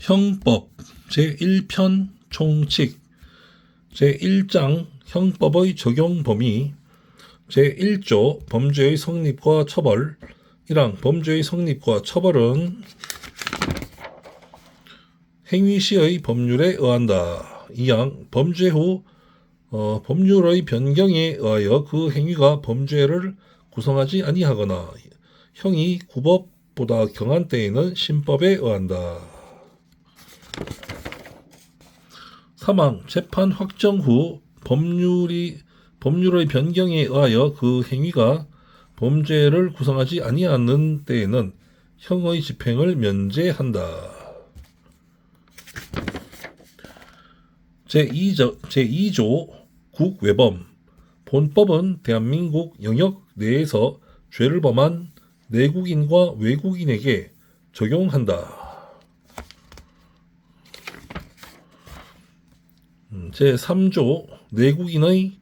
형법 제1편 총칙 제1장 형법의 적용 범위 제1조 범죄의 성립과 처벌 1항 범죄의 성립과 처벌은 행위시의 법률에 의한다. 2항 범죄 후 법률의 변경에 의하여 그 행위가 범죄를 구성하지 아니하거나 형이 구법보다 경한 때에는 신법에 의한다. 3항 재판 확정 후 법률의 변경에 의하여 그 행위가 범죄를 구성하지 아니하는 때에는 형의 집행을 면제한다. 제2조 국외범 본법은 대한민국 영역 내에서 죄를 범한 내국인과 외국인에게 적용한다. 제3조 내국인의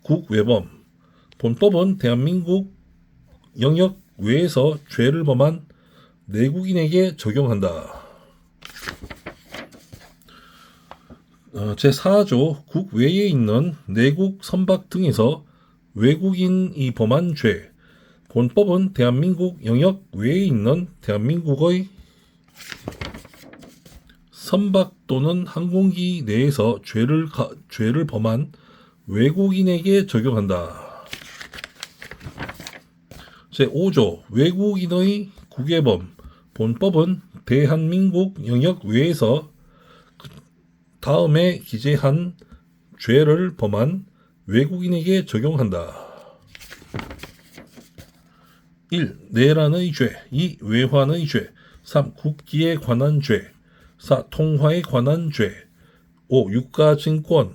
국외범 본법은 대한민국 영역 외에서 죄를 범한 내국인에게 적용한다. 제4조 국외에 있는 내국 선박 등에서 외국인이 범한 죄 본법은 대한민국 영역 외에 있는 대한민국의 선박 또는 항공기 내에서 죄를 범한 외국인에게 적용한다. 제5조 외국인의 국외범 본법은 대한민국 영역 외에서 다음에 기재한 죄를 범한 외국인에게 적용한다. 1. 내란의 죄 2. 외환의 죄 3. 국기에 관한 죄 4. 통화에 관한 죄 5. 유가증권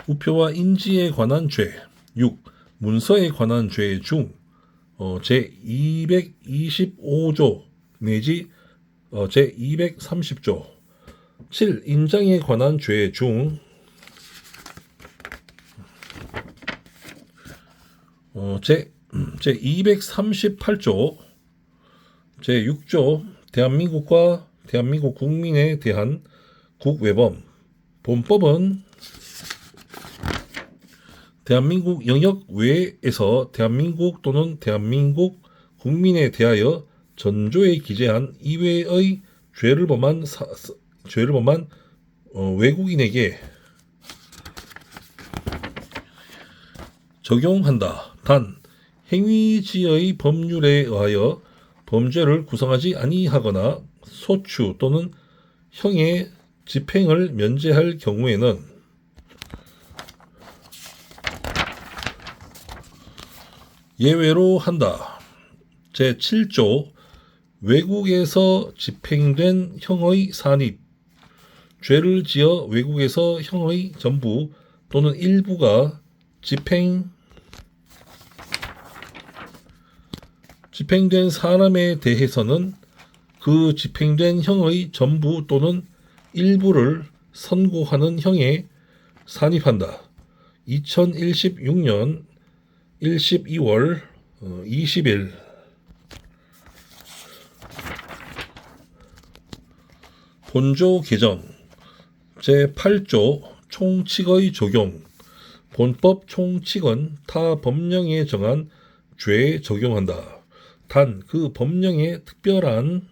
우표와 인지에 관한 죄 6. 문서에 관한 죄 중 제225조 내지 제230조 7. 인장에 관한 죄 중 제238조 제6조 대한민국과 대한민국 국민에 대한 국외범 본법은 대한민국 영역 외에서 대한민국 또는 대한민국 국민에 대하여 전조에 기재한 이외의 죄를 범한 외국인에게 적용한다. 단 행위지의 법률에 의하여 범죄를 구성하지 아니하거나 소추 또는 형의 집행을 면제할 경우에는 예외로 한다. 제7조 외국에서 집행된 형의 산입 죄를 지어 외국에서 형의 전부 또는 일부가 집행된 사람에 대해서는 그 집행된 형의 전부 또는 일부를 선고하는 형에 산입한다. 2016년 12월 20일 본조 개정 제8조 총칙의 적용 본법 총칙은 타 법령에 정한 죄에 적용한다. 단 그 법령에 특별한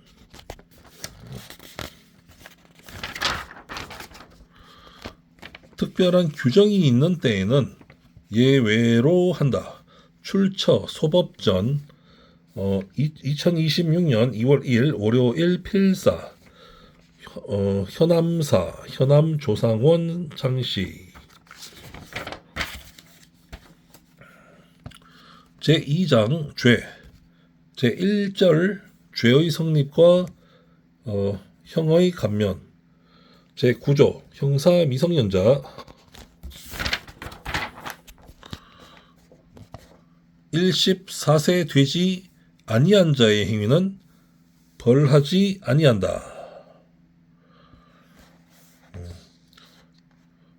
규정이 있는 때에는 예외로 한다. 출처 소법전 2026년 2월 1일 월요일 필사 현암사 현암조상원 장씨 제2장 죄 제1절 죄의 성립과 형의 감면 제9조 형사 미성년자 14세 되지 아니한 자의 행위는 벌하지 아니한다.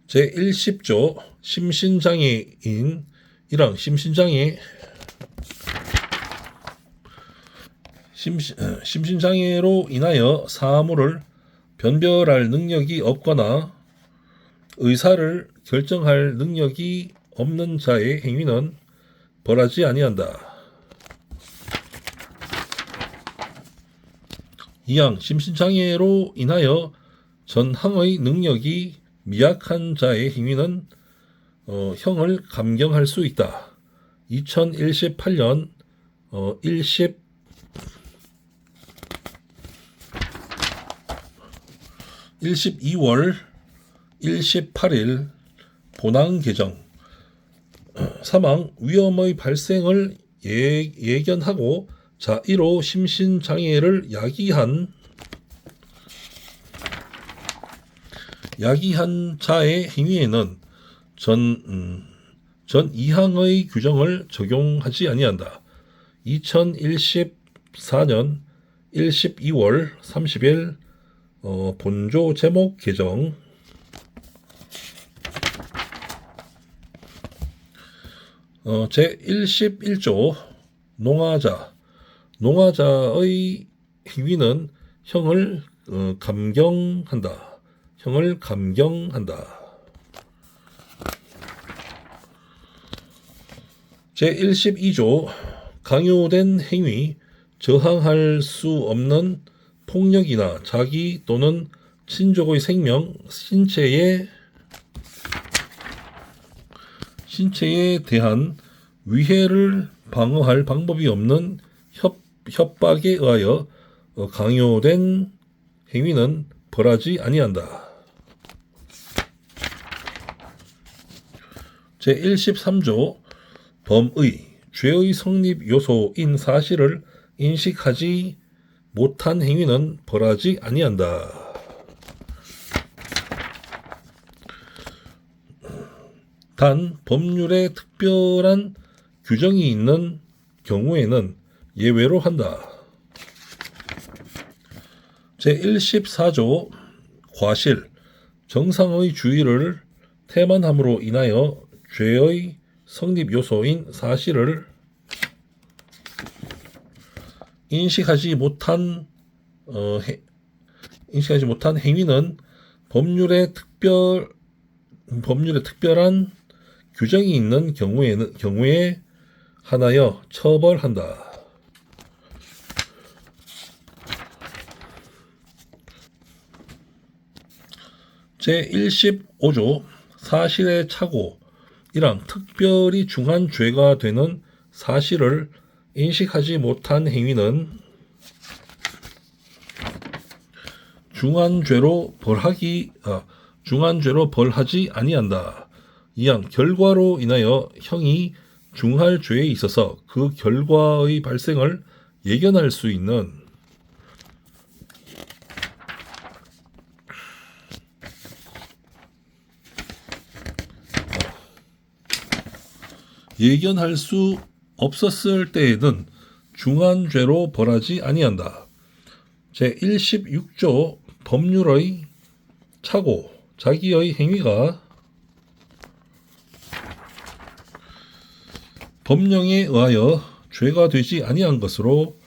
제110조 심신장애인 1항 심신장애 심신장애로 인하여 사물을 변별할 능력이 없거나 의사를 결정할 능력이 없는 자의 행위는 벌하지 아니한다. 이항 심신장애로 인하여 전항의 능력이 미약한 자의 행위는 형을 감경할 수 있다. 2018년 12월 18일 본항 개정 사망 위험의 발생을 예견하고 자1호 심신장애를 야기한 자의 행위에는 전 2항의 규정을 적용하지 아니한다. 2014년 12월 30일 본조 제목 개정 제11조 농화자의 행위는 형을 감경한다. 제12조 강요된 행위 저항할 수 없는 폭력이나 자기 또는 친족의 생명, 신체에 대한 위해를 방어할 방법이 없는 협박에 의하여 강요된 행위는 벌하지 아니한다. 제13조 범의, 죄의 성립 요소인 사실을 인식하지 못한 행위는 벌하지 아니한다. 단 법률에 특별한 규정이 있는 경우에는 예외로 한다. 제14조 과실, 정상의 주의를 태만함으로 인하여 죄의 성립 요소인 사실을 인식하지 못한 행위는 법률에 특별한 규정이 있는 경우에 하나여 처벌한다. 제15조 사실의 착오 1항 특별히 중한 죄가 되는 사실을 인식하지 못한 행위는 중한죄로 벌하지 아니한다. 2항 결과로 인하여 형이 중할 죄에 있어서 그 결과의 발생을 예견할 수 있는 예견할 수 없었을 때에는 중한죄로 벌하지 아니한다. 제16조 법률의 착오, 자기의 행위가 법령에 의하여 죄가 되지 아니한 것으로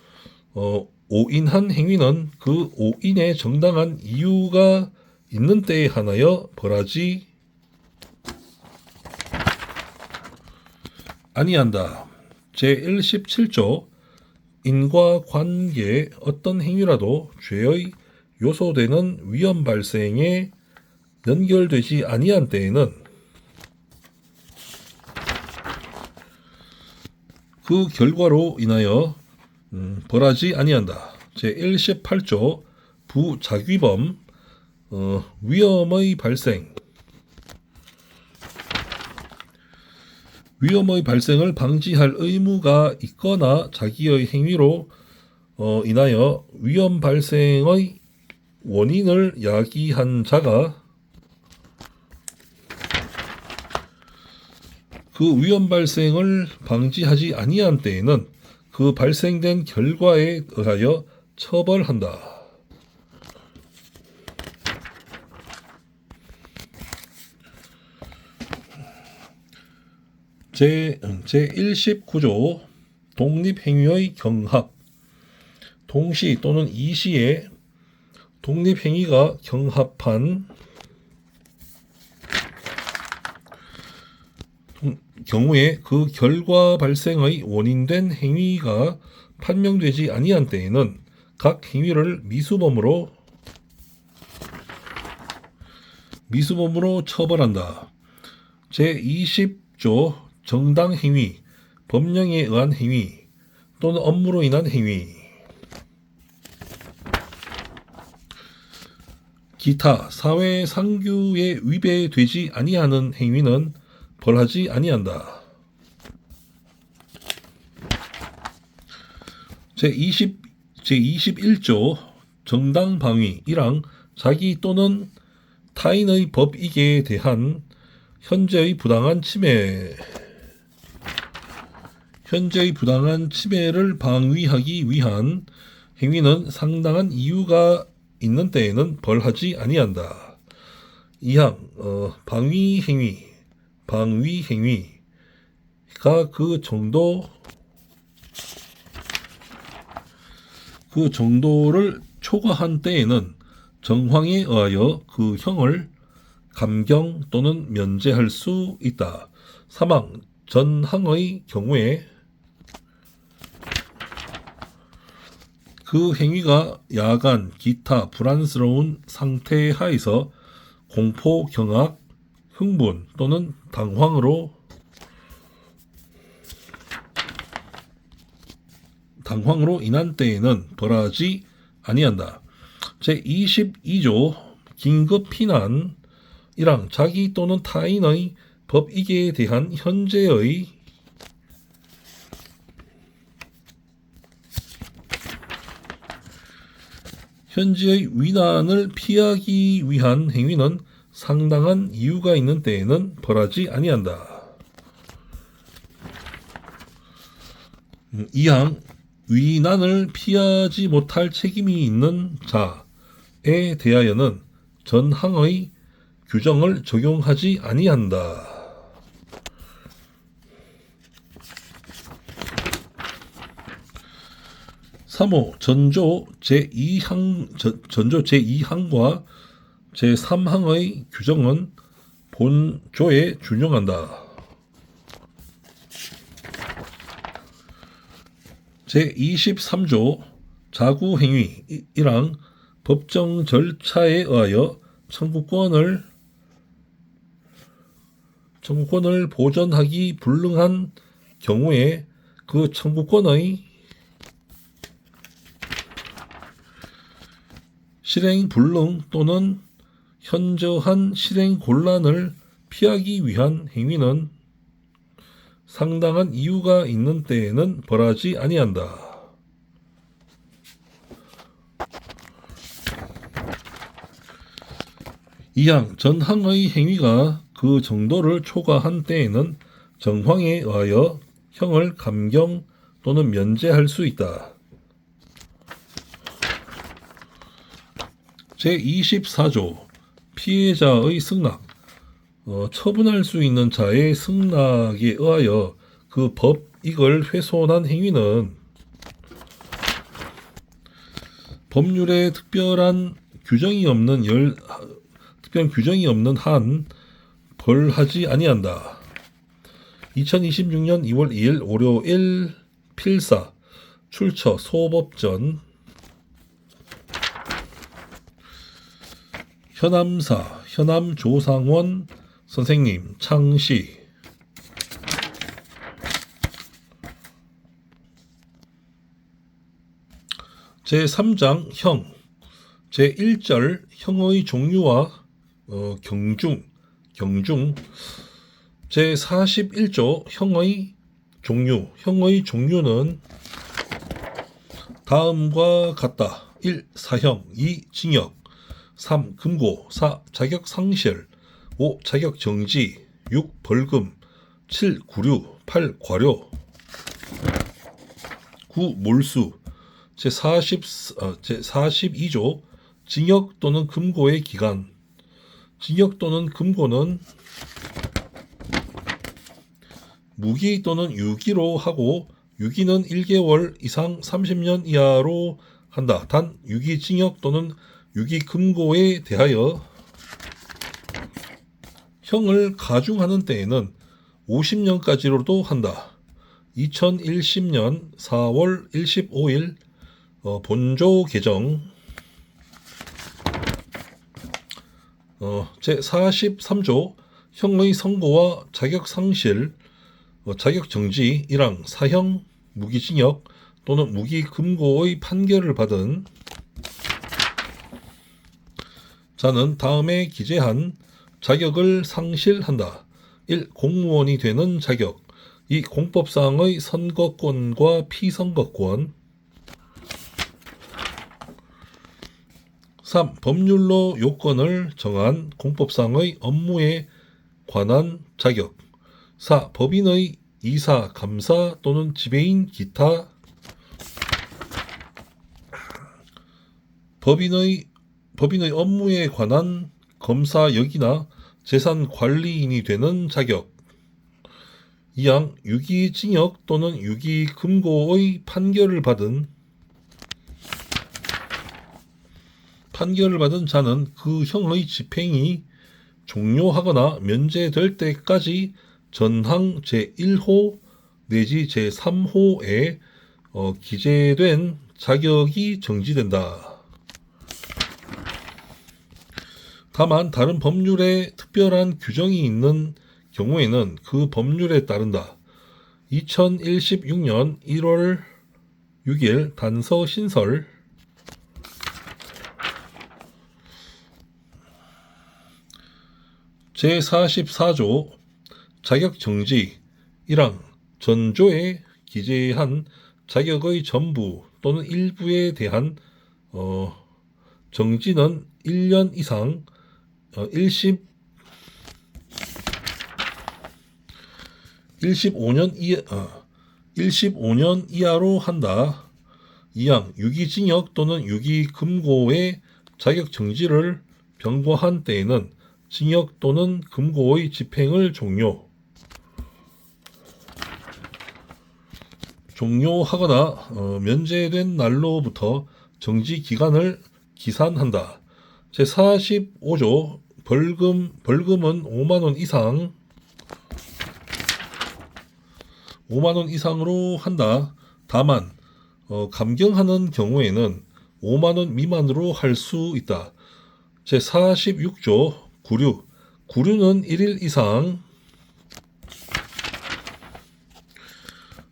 오인한 행위는 그 오인의 정당한 이유가 있는 때에 한하여 벌하지 아니한다. 제17조 인과관계의 어떤 행위라도 죄의 요소되는 위험 발생에 연결되지 아니한 때에는 그 결과로 인하여 벌하지 아니한다. 제18조 부작위범 위험의 발생을 방지할 의무가 있거나 자기의 행위로 인하여 위험 발생의 원인을 야기한 자가 그 위험 발생을 방지하지 아니한 때에는 그 발생된 결과에 의하여 처벌한다. 제19조 독립행위의 경합 동시 또는 이시에 독립행위가 경합한 경우에 그 결과 발생의 원인된 행위가 판명되지 아니한 때에는 각 행위를 미수범으로 처벌한다. 제20조 정당행위, 법령에 의한 행위 또는 업무로 인한 행위. 기타 사회상규에 위배되지 아니하는 행위는 벌하지 아니한다. 제21조 정당방위 1항 자기 또는 타인의 법익에 대한 현재의 부당한 침해를 방위하기 위한 행위는 상당한 이유가 있는 때에는 벌하지 아니한다. 2항 방위행위가 그 정도를 초과한 때에는 정황에 의하여 그 형을 감경 또는 면제할 수 있다. 3항 전항의 경우에 그 행위가 야간, 기타 불안스러운 상태 하에서 공포, 경악, 흥분 또는 당황으로 인한 때에는 벌하지 아니한다. 제22조 긴급 피난 1항 자기 또는 타인의 법익에 대한 현재의 위난을 피하기 위한 행위는 상당한 이유가 있는 때에는 벌하지 아니한다. 2항 위난을 피하지 못할 책임이 있는 자에 대하여는 전항의 규정을 적용하지 아니한다. 3호 전조 제2항과 제3항의 규정은 본조에 준용한다. 제23조 자구행위 1항 법정 절차에 의하여 청구권을 보전하기 불능한 경우에 그 청구권의 실행 불능 또는 현저한 실행 곤란을 피하기 위한 행위는 상당한 이유가 있는 때에는 벌하지 아니한다. 이항 전항의 행위가 그 정도를 초과한 때에는 정황에 의하여 형을 감경 또는 면제할 수 있다. 제24조 피해자의 승낙 처분할 수 있는 자의 승낙에 의하여 그 법익을 훼손한 행위는 법률에 특별한 규정이 없는 한 벌하지 아니한다. 2026년 2월 2일 월요일 필사 출처 소법전 현암사 현암조상원 선생님 창시 제3장 형 제1절 형의 종류와 경중 제41조 형의 종류는 다음과 같다. 1. 사형 2. 징역 3. 금고 4. 자격 상실 5. 자격 정지 6. 벌금 7. 구류 8. 과료 9. 몰수 제42조 징역 또는 금고의 기간 징역 또는 금고는 무기 또는 유기로 하고 유기는 1개월 이상 30년 이하로 한다. 단 유기징역 또는 유기금고에 대하여 형을 가중하는 때에는 50년까지로도 한다. 2010년 4월 25일 본조 개정 제43조 형의 선고와 자격상실, 자격정지 1항 사형, 무기징역 또는 무기금고의 판결을 받은 자는 다음에 기재한 자격을 상실한다. 1. 공무원이 되는 자격. 2. 공법상의 선거권과 피선거권. 3. 법률로 요건을 정한 공법상의 업무에 관한 자격. 4. 법인의 이사, 감사 또는 지배인 기타 법인의 업무에 관한 검사역이나 재산관리인이 되는 자격. 2항 유기징역 또는 유기금고의 판결을 받은 자는 그 형의 집행이 종료하거나 면제될 때까지 전항 제1호 내지 제3호에 기재된 자격이 정지된다. 다만 다른 법률에 특별한 규정이 있는 경우에는 그 법률에 따른다. 2016년 1월 6일 단서 신설 제44조 자격정지 1항 전조에 기재한 자격의 전부 또는 일부에 대한 정지는 1년 이상 15년 이하로 한다. 2항 유기징역 또는 유기금고의 자격정지를 병고한 때에는 징역 또는 금고의 집행을 종료하거나 면제된 날로부터 정지 기간을 기산한다. 제45조 벌금은 5만원 이상으로 한다. 다만 감경하는 경우에는 5만원 미만으로 할 수 있다. 제46조 구류는 1일 이상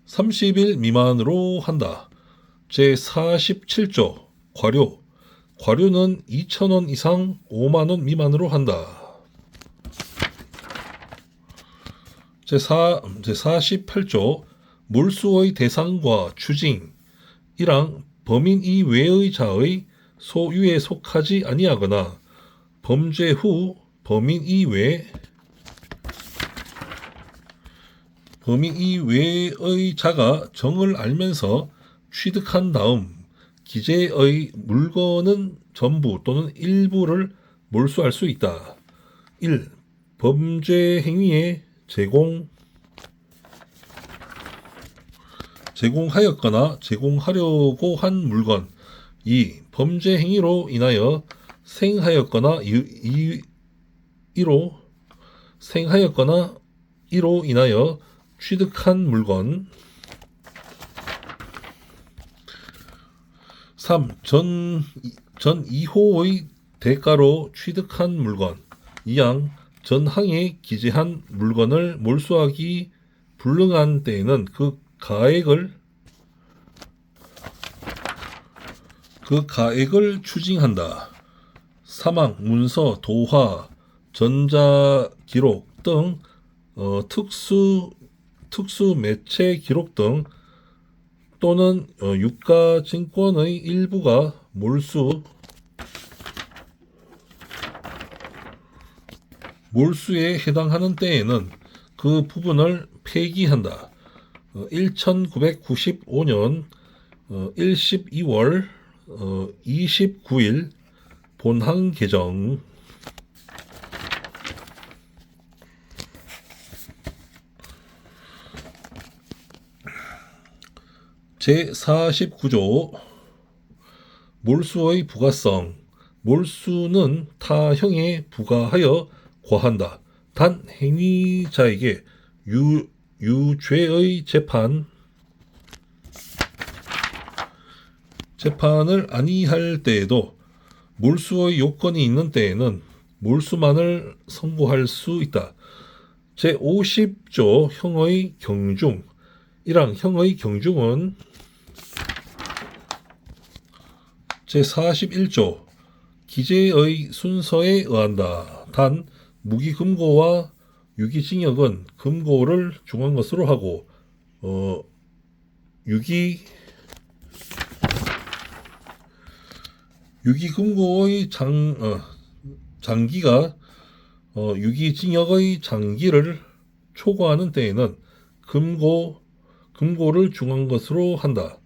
30일 미만으로 한다. 제47조 과료는 2,000원 이상 5만원 미만으로 한다. 제48조 몰수의 대상과 추징 1항 범인 이외의 자의 소유에 속하지 아니하거나 범죄 후 범인 이외의 자가 정을 알면서 취득한 다음 기재의 물건은 전부 또는 일부를 몰수할 수 있다. 1. 범죄 행위에 제공하였거나 제공하려고 한 물건. 2. 범죄 행위로 인하여 생하였거나 이로 인하여 취득한 물건. 3. 전 2호의 대가로 취득한 물건. 2항 전항에 기재한 물건을 몰수하기 불능한 때에는 그 가액을 추징한다. 3항 문서, 도화, 전자기록 등 특수 매체 기록 등 또는 유가증권의 일부가 몰수에 해당하는 때에는 그 부분을 폐기한다. 1995년 12월 29일 본항 개정. 제49조 몰수의 부가성. 몰수는 타 형에 부가하여 과한다. 단 행위자에게 유죄의 재판을 아니할 때에도 몰수의 요건이 있는 때에는 몰수만을 선고할 수 있다. 제50조 형의 경중. 1항 형의 경중은 제41조 기재의 순서에 의한다. 단 무기금고와 유기징역은 금고를 중한 것으로 하고 유기금고의 장기가 유기징역의 장기를 초과하는 때에는 금고를 중한 것으로 한다.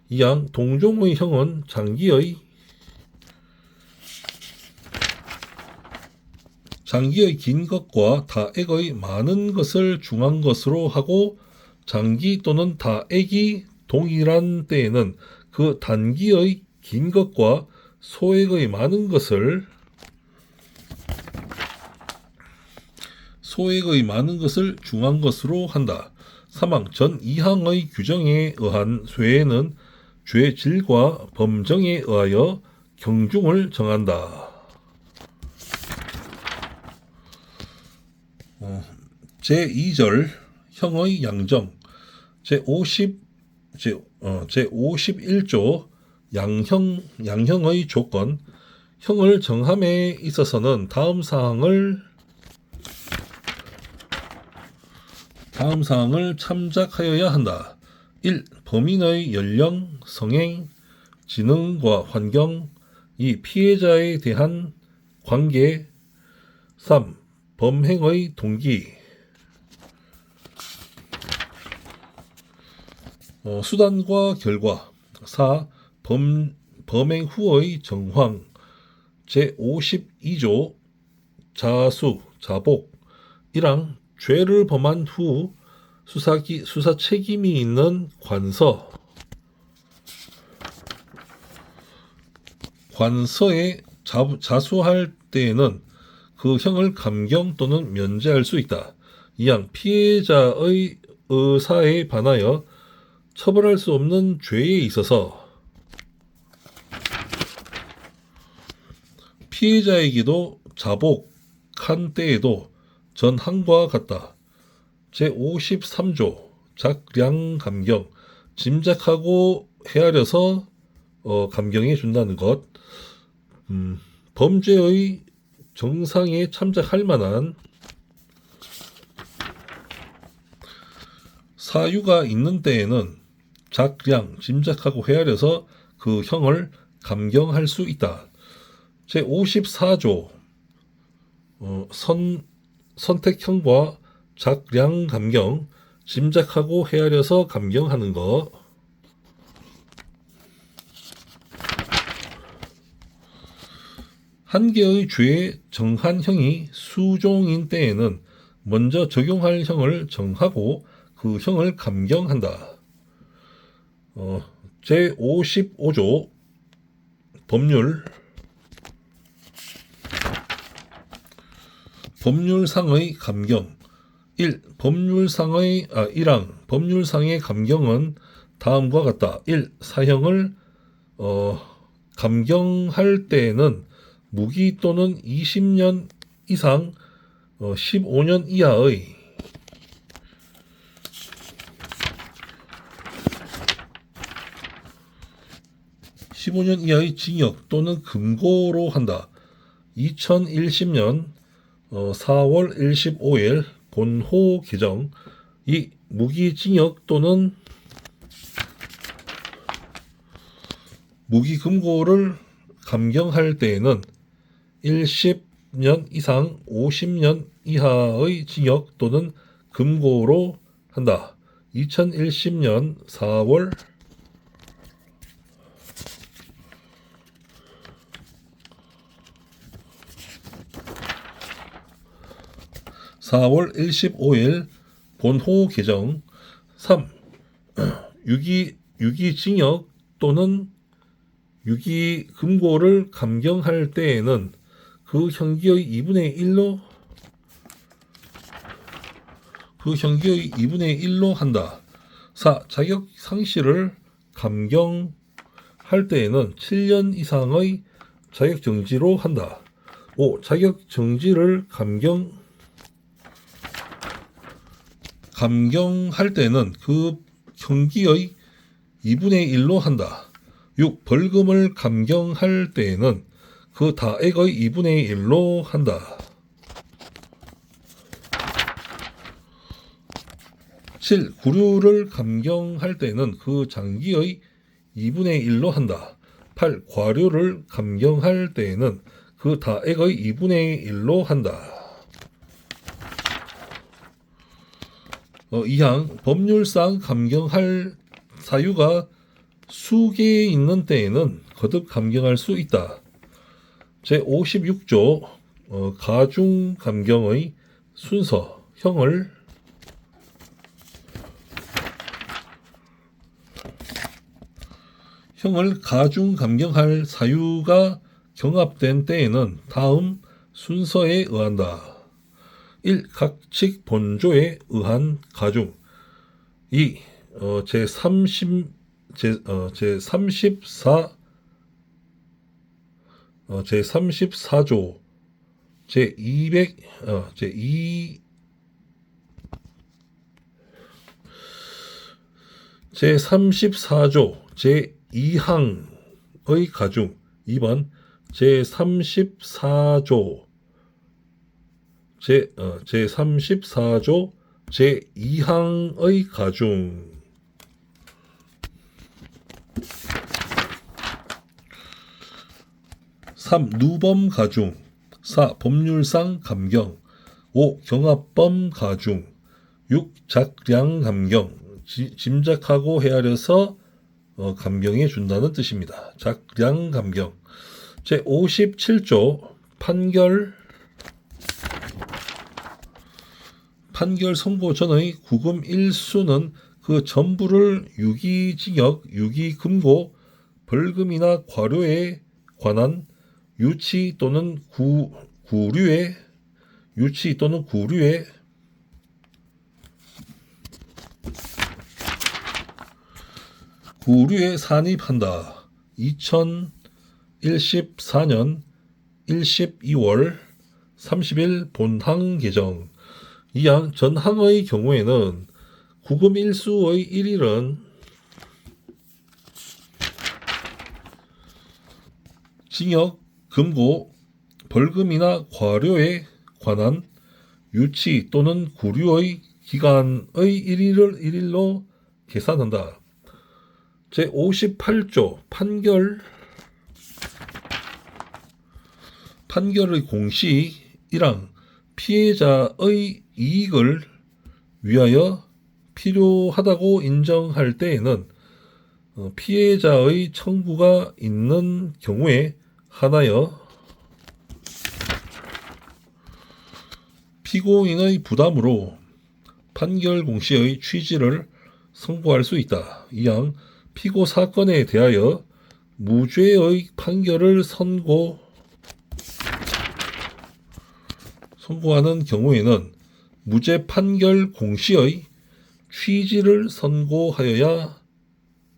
이항 동종의 형은 장기의 긴 것과 다액의 많은 것을 중한 것으로 하고 장기 또는 다액이 동일한 때에는 그 단기의 긴 것과 소액의 많은 것을 중한 것으로 한다. 사망 전 2항의 규정에 의한 쇠에는 죄 질과 범정에 의하여 경중을 정한다. 제2절 형의 양정. 제51조 양형의 조건. 형을 정함에 있어서는 다음 사항을 참작하여야 한다. 1. 범인의 연령, 성행, 지능과 환경. 2. 피해자에 대한 관계. 3. 범행의 동기. 수단과 결과. 4. 범행 후의 정황. 제52조 자수, 자복. 1항 죄를 범한 후 수사 책임이 있는 관서에 자수할 때에는 그 형을 감경 또는 면제할 수 있다. 이항 피해자의 의사에 반하여 처벌할 수 없는 죄에 있어서 피해자에게도 자복한 때에도 전항과 같다. 제53조 작량감경. 짐작하고 헤아려서 감경해 준다는 것. 범죄의 정상에 참작할 만한 사유가 있는 때에는 작량, 짐작하고 헤아려서 그 형을 감경할 수 있다. 제54조 선택형과 작량 감경. 짐작하고 헤아려서 감경하는 것. 한 개의 죄에 정한 형이 수종인 때에는 먼저 적용할 형을 정하고 그 형을 감경한다. 제55조 법률상의 감경. 1. 1항 법률상의 감경은 다음과 같다. 1. 사형을 감경할 때에는 무기 또는 20년 이상 15년 이하의 징역 또는 금고로 한다. 2010년 4월 15일 본호 개정. 2. 무기징역 또는 무기금고를 감경할 때에는 10년 이상 50년 이하의 징역 또는 금고로 한다. 2010년 4월 15일 본호 개정. 3. 유기징역 또는 유기금고를 감경할 때에는 그 형기의 2분의 1로 한다. 4. 자격 상실을 감경할 때에는 7년 이상의 자격 정지로 한다. 5. 자격 정지를 감경할 때는 그 형기의 2분의 1로 한다. 6. 벌금을 감경할 때에는 그 다액의 2분의 1로 한다. 7. 구류를 감경할 때는 그 장기의 2분의 1로 한다. 8. 과료를 감경할 때에는 그 다액의 2분의 1로 한다. 2항 법률상 감경할 사유가 수개에 있는 때에는 거듭 감경할 수 있다. 제56조 가중 감경의 순서 형을 가중 감경할 사유가 경합된 때에는 다음 순서에 의한다. 1. 각칙 본조에 의한 가중. 2. 제34조 제2항의 가중. 2번 제34조 제2항의 가중. 3. 누범 가중. 4. 법률상 감경. 5. 경합범 가중. 6. 작량 감경. 짐작하고 헤아려서 감경해 준다는 뜻입니다. 작량 감경. 제57조 판결 선고 전의 구금 일수는 그 전부를 유기징역, 유기금고, 벌금이나 과료에 관한 유치 또는 구류에 산입한다. 2014년 12월 30일 본항 개정. 2항 전항의 경우에는 구금 일수의 1일은 징역, 금고, 벌금이나 과료에 관한 유치 또는 구류의 기간의 1일로 계산한다. 제58조 판결의 공시 1항 피해자의 이익을 위하여 필요하다고 인정할 때에는 피해자의 청구가 있는 경우에 한하여 피고인의 부담으로 판결 공시의 취지를 선고할 수 있다. 2항 피고 사건에 대하여 무죄의 판결을 선고하는 경우에는 무죄 판결 공시의 취지를 선고하여야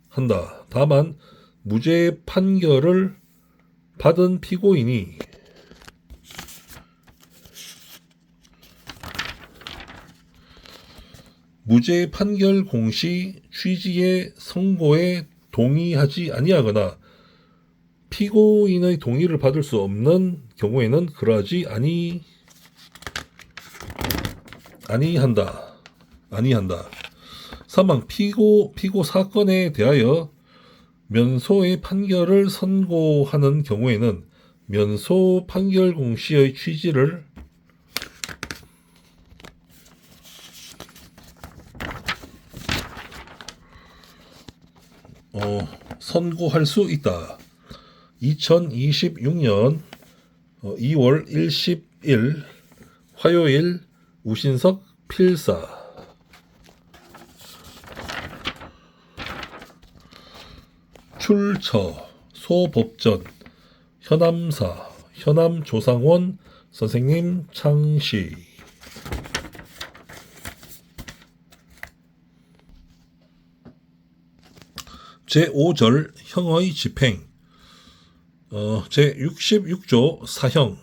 한다. 다만 무죄 판결을 받은 피고인이 무죄 판결 공시 취지의 선고에 동의하지 아니하거나 피고인의 동의를 받을 수 없는 경우에는 그러하지 아니한다. 3항 피고 사건에 대하여 면소의 판결을 선고하는 경우에는 면소 판결 공시의 취지를 선고할 수 있다. 2026년 2월 10일 화요일 우신석 필사. 출처 소법전, 현암사, 현암조상원, 선생님 창시. 제5절 형의 집행. 제66조 사형.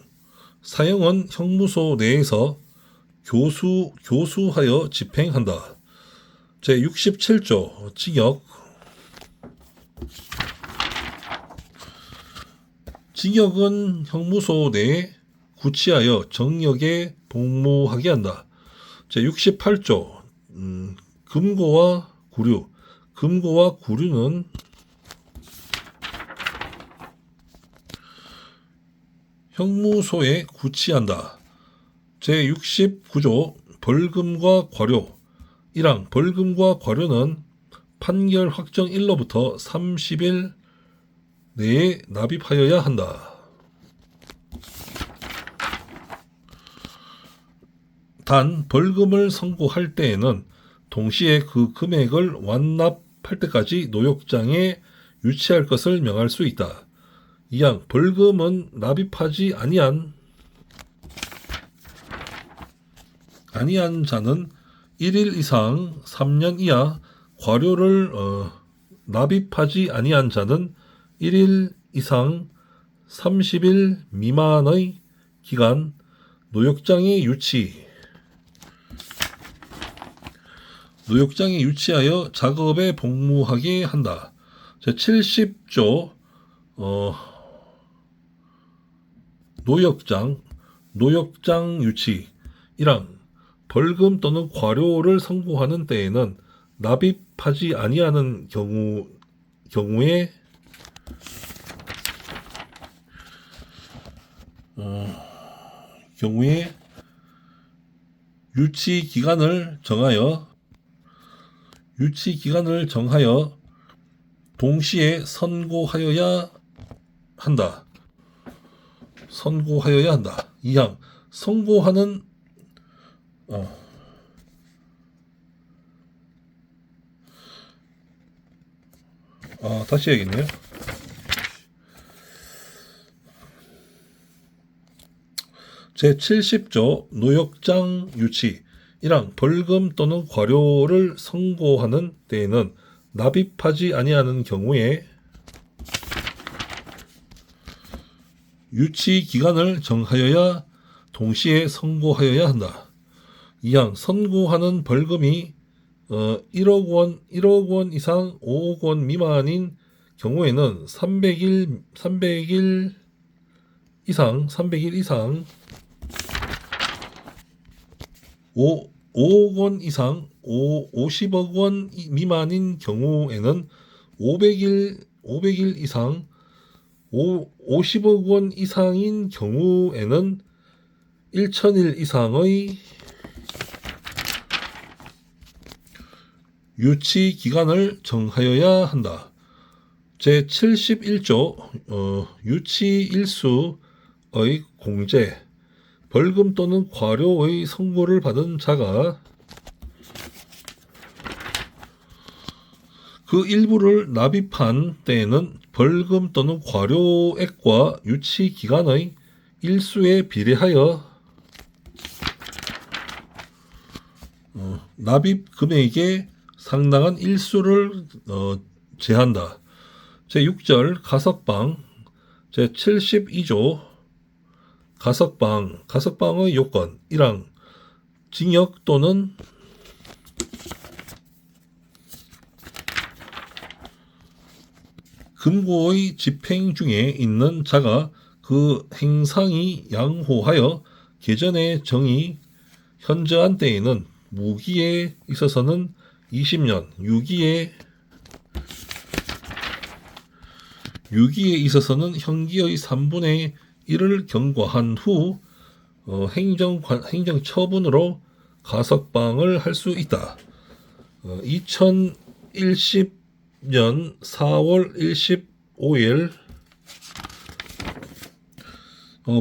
사형은 형무소 내에서 교수하여 집행한다. 제67조 징역. 징역은 형무소 내에 구치하여 정역에 복무하게 한다. 제68조 금고와 구류. 금고와 구류는 형무소에 구치한다. 제69조 벌금과 과료. 1항 벌금과 과료는 판결 확정일로부터 30일 내에 납입하여야 한다. 단 벌금을 선고할 때에는 동시에 그 금액을 완납할 때까지 노역장에 유치할 것을 명할 수 있다. 2항 벌금은 납입하지 아니한 자는 1일 이상 3년 이하, 과료를 납입하지 아니한 자는 1일 이상 30일 미만의 기간 노역장에 유치하여 작업에 복무하게 한다. 제70조 노역장 유치. 1항 벌금 또는 과료를 선고하는 때에는 납입하지 아니하는 경우에 유치 기간을 정하여 동시에 선고하여야 한다. 2항 선고하는 다시 해야겠네요. 제70조 노역장 유치. 1항 벌금 또는 과료를 선고하는 때에는 납입하지 아니하는 경우에 유치 기간을 정하여야 동시에 선고하여야 한다. 2항 선고하는 벌금이 1억 원 이상 5억 원 미만인 경우에는 300일 이상 5억 원 이상 50억 원 미만인 경우에는 500일 이상 50억 원 이상인 경우에는 1000일 이상의 유치 기간을 정하여야 한다. 제71조 유치 일수의 공제. 벌금 또는 과료의 선고를 받은 자가 그 일부를 납입한 때에는 벌금 또는 과료액과 유치 기간의 일수에 비례하여 납입 금액의 상당한 일수를 제한다. 제6절 가석방. 제72조 가석방의 요건. 1항 징역 또는 금고의 집행 중에 있는 자가 그 행상이 양호하여 개전의 정이 현저한 때에는 무기에 있어서는 20년, 유기에 있어서는 형기의 3분의 1을 경과한 후 행정처분으로 가석방을 할 수 있다. 2010년 4월 25일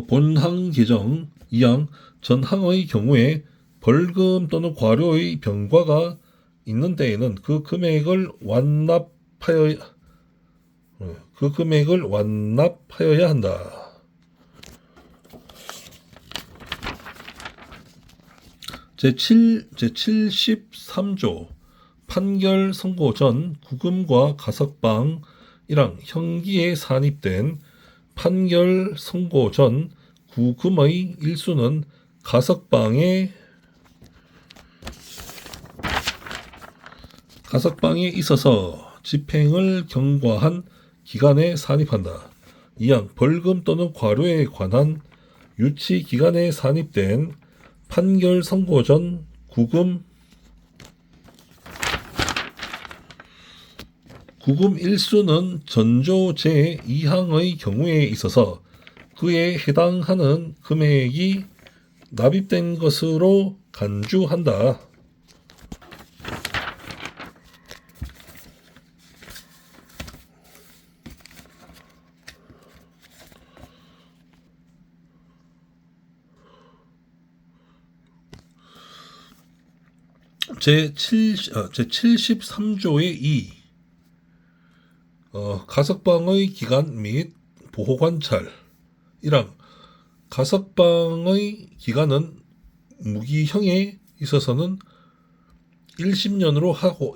본항 개정 2항 전항의 경우에 벌금 또는 과료의 병과가 있는 때에는 그 금액을 그 금액을 완납하여야 한다. 제73조 판결 선고 전 구금과 가석방 1항 형기에 산입된 판결 선고 전 구금의 일수는 가석방에 있어서 집행을 경과한 기간에 산입한다. 2항 벌금 또는 과료에 관한 유치 기간에 산입된 판결 선고 전 구금 일수는 전조 제2항의 경우에 있어서 그에 해당하는 금액이 납입된 것으로 간주한다. 제73조의 2 가석방의 기간 및 보호관찰 1항 가석방의 기간은 무기형에 있어서는 1심년으로 하고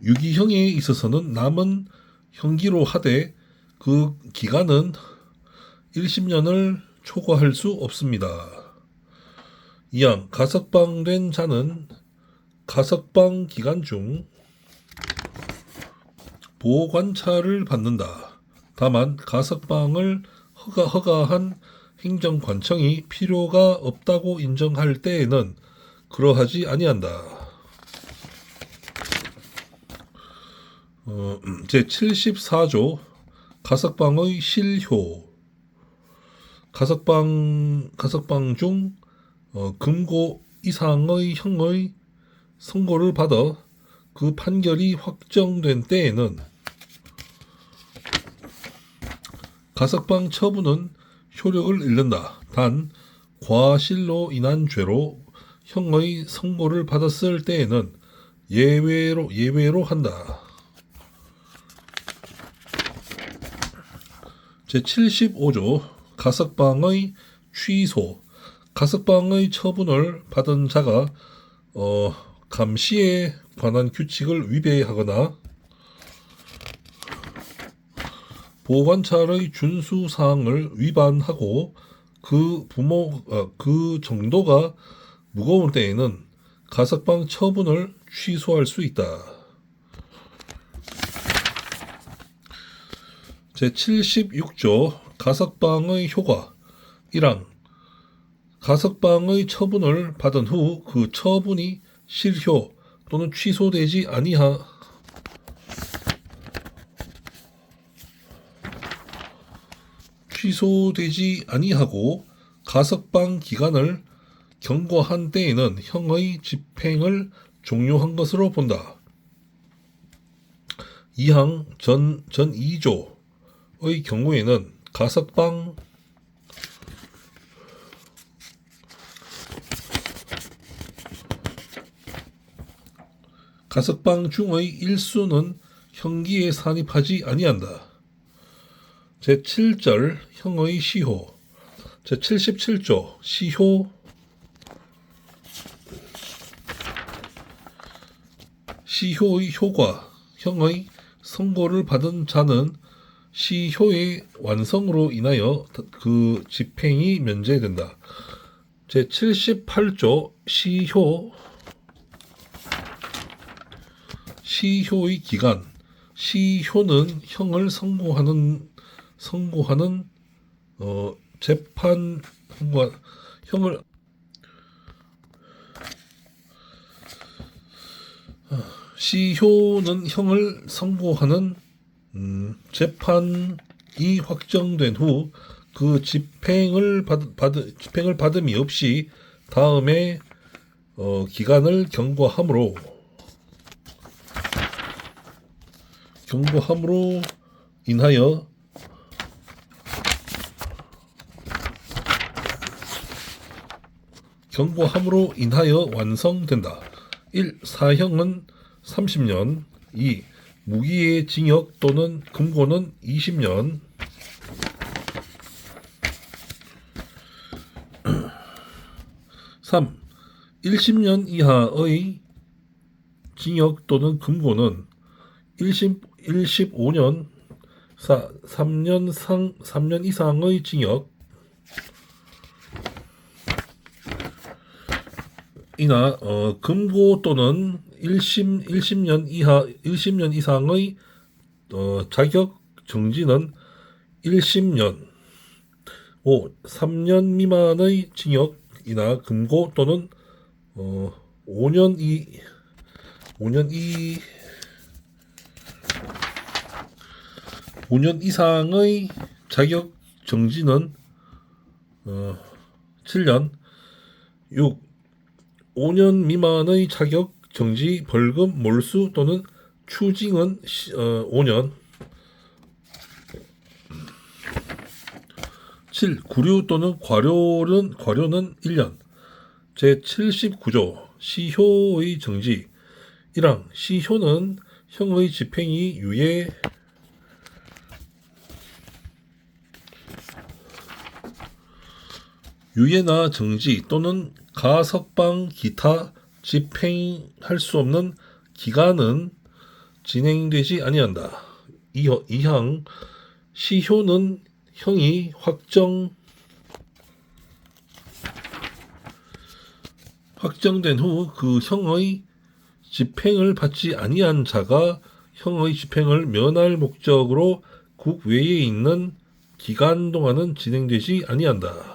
유기형에 있어서는 남은 형기로 하되 그 기간은 1심년을 초과할 수 없습니다. 2항 가석방된 자는 가석방 기간 중 보호관찰을 받는다. 다만 가석방을 허가한 행정관청이 필요가 없다고 인정할 때에는 그러하지 아니한다. 제74조 가석방의 실효 가석방 중 금고 이상의 형의 선고를 받아 그 판결이 확정된 때에는 가석방 처분은 효력을 잃는다. 단 과실로 인한 죄로 형의 선고를 받았을 때에는 예외로 한다. 제75조 가석방의 취소 가석방의 처분을 받은 자가 감시에 관한 규칙을 위배하거나 보호관찰의 준수사항을 위반하고 그 정도가 무거운 때에는 가석방 처분을 취소할 수 있다. 제76조 가석방의 효과 1항 가석방의 처분을 받은 후 그 처분이 실효 또는 취소되지 아니하고 가석방 기간을 경과한 때에는 형의 집행을 종료한 것으로 본다. 2항 전 2조의 경우에는 가석방 중의 일수는 형기에 산입하지 아니한다. 제7절 형의 시효 제77조 시효의 효과 형의 선고를 받은 자는 시효의 완성으로 인하여 그 집행이 면제된다. 제78조 시효의 기간 시효는 형을 선고하는 재판과 형을 시효는 형을 선고하는 재판이 확정된 후 그 집행을 받음이 없이 다음에 기간을 경과함으로 인하여 완성된다. 1. 사형은 30년. 2. 무기의 징역 또는 금고는 20년. 3. 1심년 이하의 징역 또는 금고는 15년. 4. 3년 이상의 징역 이나 금고 또는 1심년 이상의 자격 정지는 1심년. 5. 3년 미만의 징역이나 금고 또는 5년 이상의 자격 정지는 7년. 6. 5년 미만의 자격 정지, 벌금, 몰수 또는 추징은 5년. 7. 구류 또는 과료는 1년. 제79조 시효의 정지. 1항 시효는 형의 집행이 유예나 정지 또는 가석방 기타 집행할 수 없는 기간은 진행되지 아니한다. 2항 시효는 형이 확정된 후 그 형의 집행을 받지 아니한 자가 형의 집행을 면할 목적으로 국외에 있는 기간 동안은 진행되지 아니한다.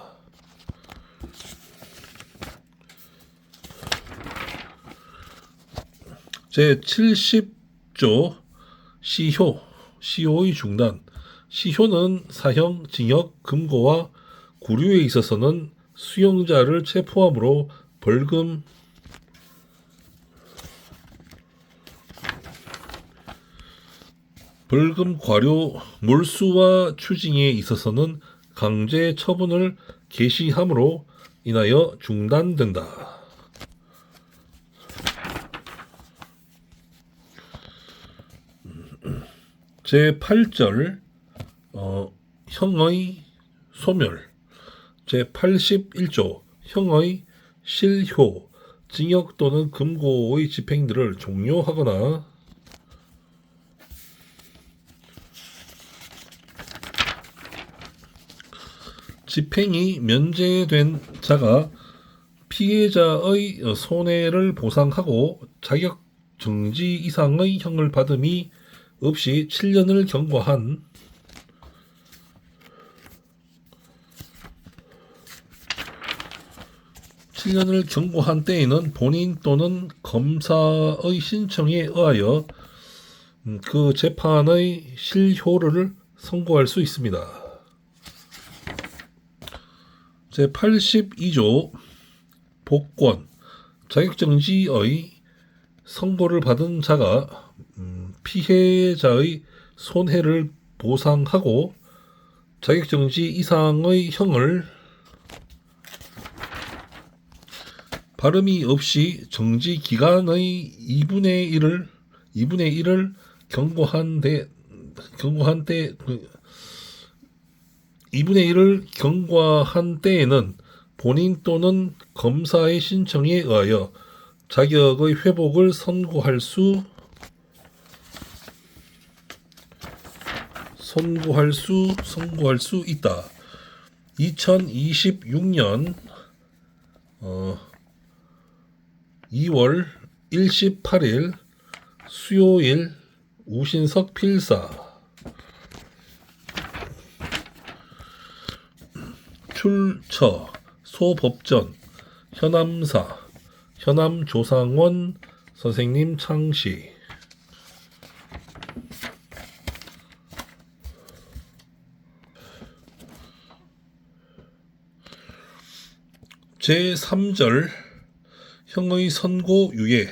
제70조 시효의 중단. 시효는 사형, 징역, 금고와 구류에 있어서는 수용자를 체포함으로 벌금, 과료, 몰수와 추징에 있어서는 강제 처분을 개시함으로 인하여 중단된다. 제8절 형의 소멸. 제81조 형의 실효, 징역 또는 금고의 집행들을 종료하거나 집행이 면제된 자가 피해자의 손해를 보상하고 자격 정지 이상의 형을 받음이 없이 7년을 경고한 때에는 본인 또는 검사의 신청에 의하여 그 재판의 실효를 선고할 수 있습니다. 제82조 복권. 자격정지의 선고를 받은 자가 피해자의 손해를 보상하고 자격정지 이상의 형을 발음이 없이 정지 기간의 2분의 1을 경고한 때에는 본인 또는 검사의 신청에 의하여 자격의 회복을 선고할 수 있다. 2026년 2월 18일 수요일 우신석 필사. 출처 소법전 현암사 현암조상원 선생님 창시. 제3절 형의 선고 유예.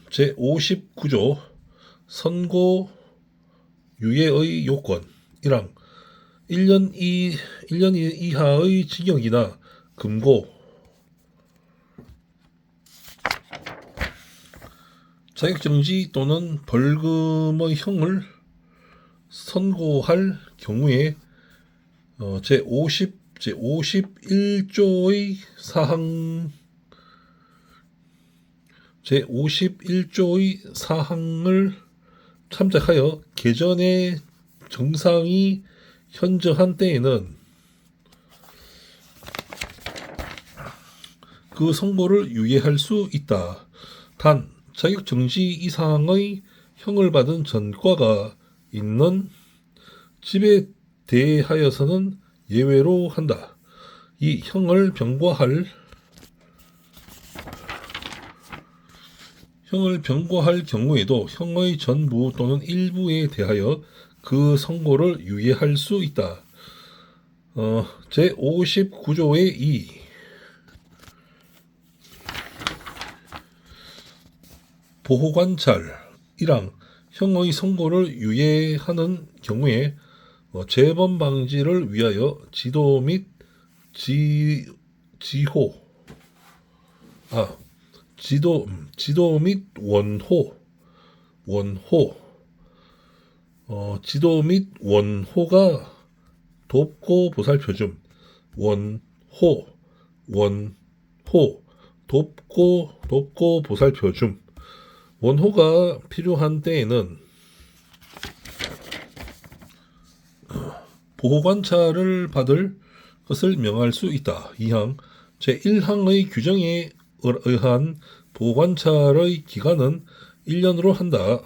제59조 선고 유예의 요건. 1항 1년 이하의 징역이나 금고 자격정지 또는 벌금의 형을 선고할 경우에 제51조의 사항을 참작하여 개전의 정상이 현저한 때에는 그 선고를 유예할 수 있다. 단 자격정지 이상의 형을 받은 전과가 있는 집에 대하여서는 예외로 한다. 이 형을 병과할 경우에도 형의 전부 또는 일부에 대하여 그 선고를 유예할 수 있다. 제59조의 2 보호관찰 1항 형의 선고를 유예하는 경우에 재범 방지를 위하여 지도 및 지도 및 원호가 돕고 보살펴줌 돕고 보살펴줌 원호가 필요한 때에는 보호관찰을 받을 것을 명할 수 있다. 2항 제1항의 규정에 의한 보호관찰의 기간은 1년으로 한다.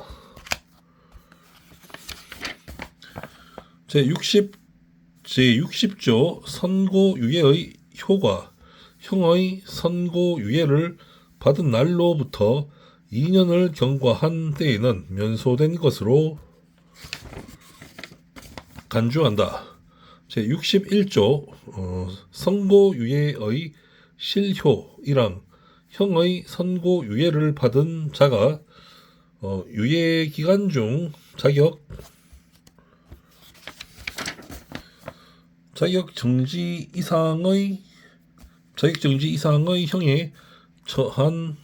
제60조 선고유예의 효과 형의 선고유예를 받은 날로부터 2년을 경과한 때에는 면소된 것으로 간주한다. 제61조 선고유예의 실효 1항 형의 선고유예를 받은 자가 유예기간 중 자격정지 이상의 형에 처한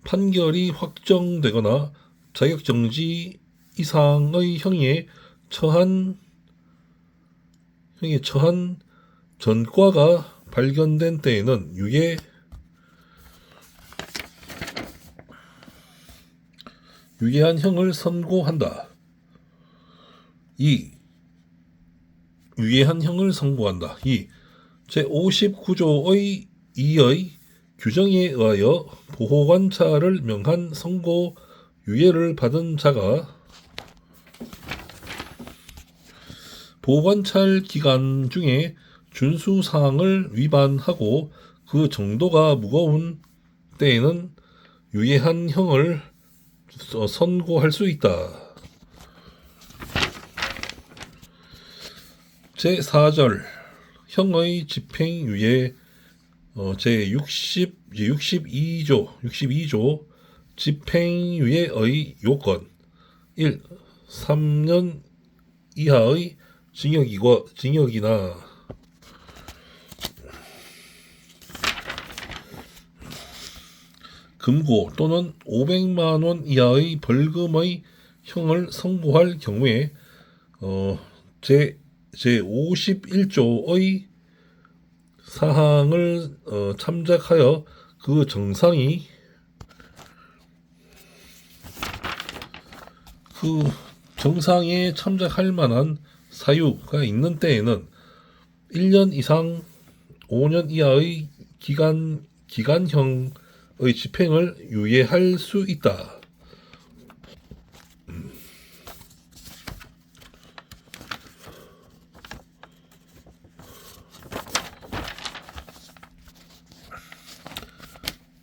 판결이 확정되거나 자격정지 이상의 형에 처한 전과가 발견된 때에는 유예한 형을 선고한다. 2. 유예한 형을 선고한다. 2. 제59조의 2의 규정에 의하여 보호관찰을 명한 선고 유예를 받은 자가 보호관찰 기간 중에 준수사항을 위반하고 그 정도가 무거운 때에는 유예한 형을 선고할 수 있다. 제4절 형의 집행유예 제62조 집행유예의 요건 1. 3년 이하의 징역이나 금고 또는 500만 원 이하의 벌금의 형을 선고할 경우에 제51조의 사항을 참작하여 그 정상에 참작할 만한 사유가 있는 때에는 1년 이상 5년 이하의 기간형의 집행을 유예할 수 있다.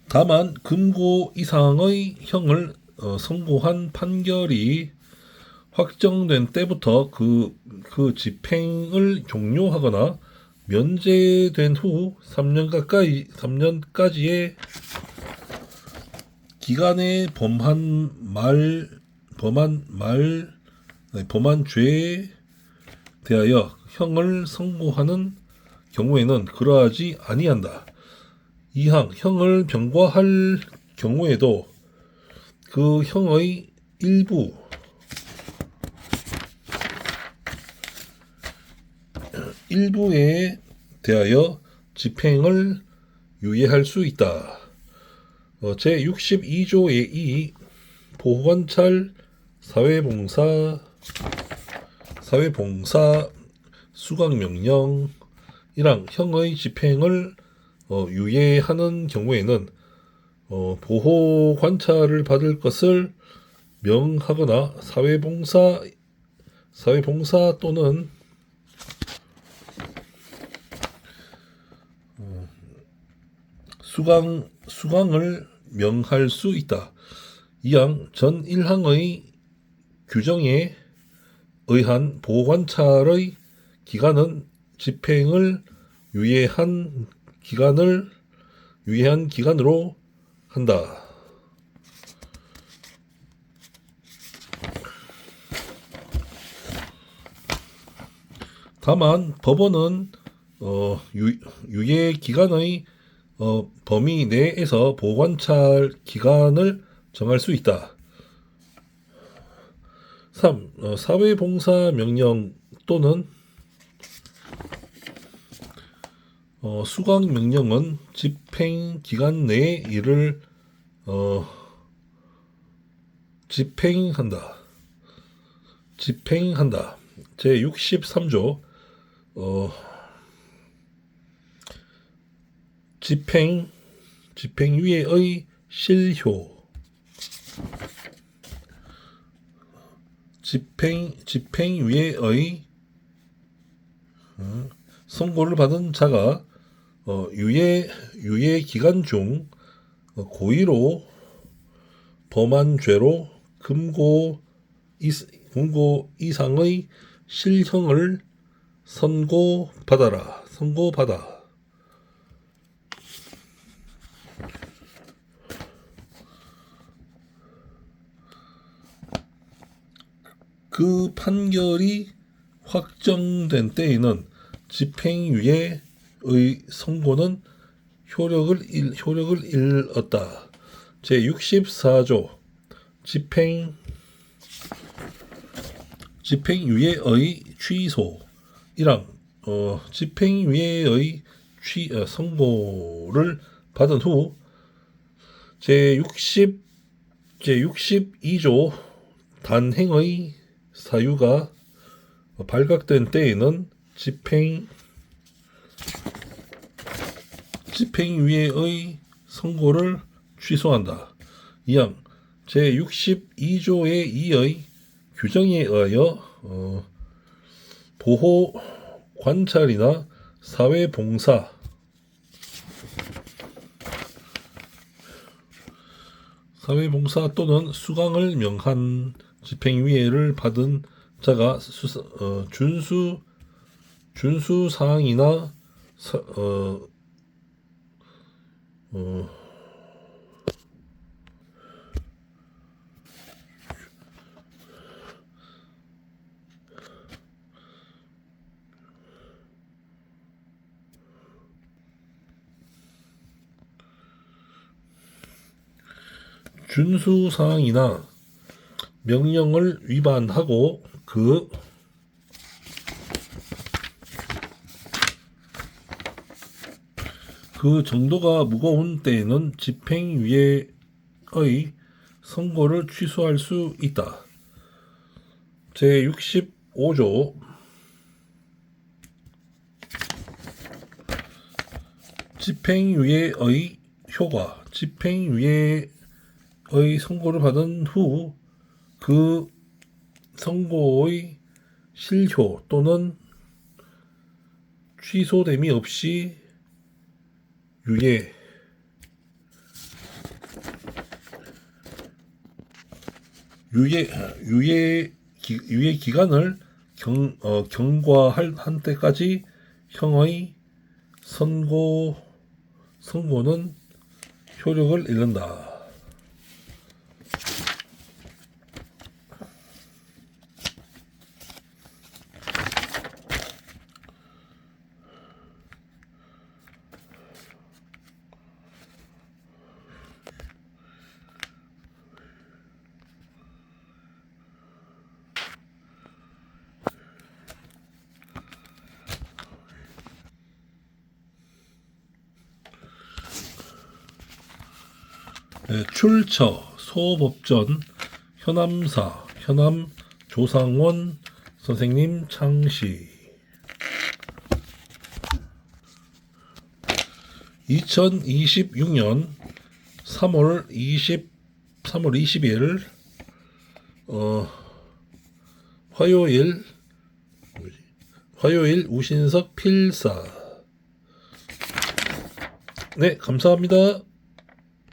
다만 금고 이상의 형을 선고한 판결이 확정된 때부터 그 집행을 종료하거나 면제된 후 3년까지의 기간에 범한 죄에 대하여 형을 선고하는 경우에는 그러하지 아니한다. 2항 형을 병과할 경우에도 그 형의 일부에 대하여 집행을 유예할 수 있다. 제62조의 2 보호관찰 사회봉사 수강명령 이랑 형의 집행을 유예하는 경우에는 보호관찰을 받을 것을 명하거나 사회봉사 또는 수강을 명할 수 있다. 이항 전 1항의 규정에 의한 보호관찰의 기간은 집행을 유예한 기간으로 한다. 다만 법원은 유예 기간의 범위 내에서 보호관찰 기간을 정할 수 있다. 3. 사회봉사 명령 또는 수강 명령은 집행 기간 내에 이를 집행한다. 제63조 집행유예의 실효 집행유예의 선고를 받은 자가 유예 기간 중 고의로 범한 죄로 금고 이상의 실형을 선고받아 그 판결이 확정된 때에는 집행유예의 선고는 효력을 잃었다. 제64조 집행유예의 취소 1항 집행유예의 선고를 받은 후 제62조 단행의 사유가 발각된 때에는 집행유예의 선고를 취소한다. 이항 제62조의 2의 규정에 의하여 보호 관찰이나 사회봉사 또는 수강을 명한 집행유예를 받은 자가 준수 사항이나 준수사항이나 명령을 위반하고 그 정도가 무거운 때에는 집행유예의 선고를 취소할 수 있다. 제65조 집행유예의 효과 집행유예의 선고를 받은 후 그 선고의 실효 또는 취소됨이 없이 유예 기간을 경과한 때까지 형의 선고는 효력을 잃는다. 네, 출처 소법전 현암사 현암 조상원 선생님 창시 2026년 3월 20일 화요일 우신석 필사. 네, 감사합니다.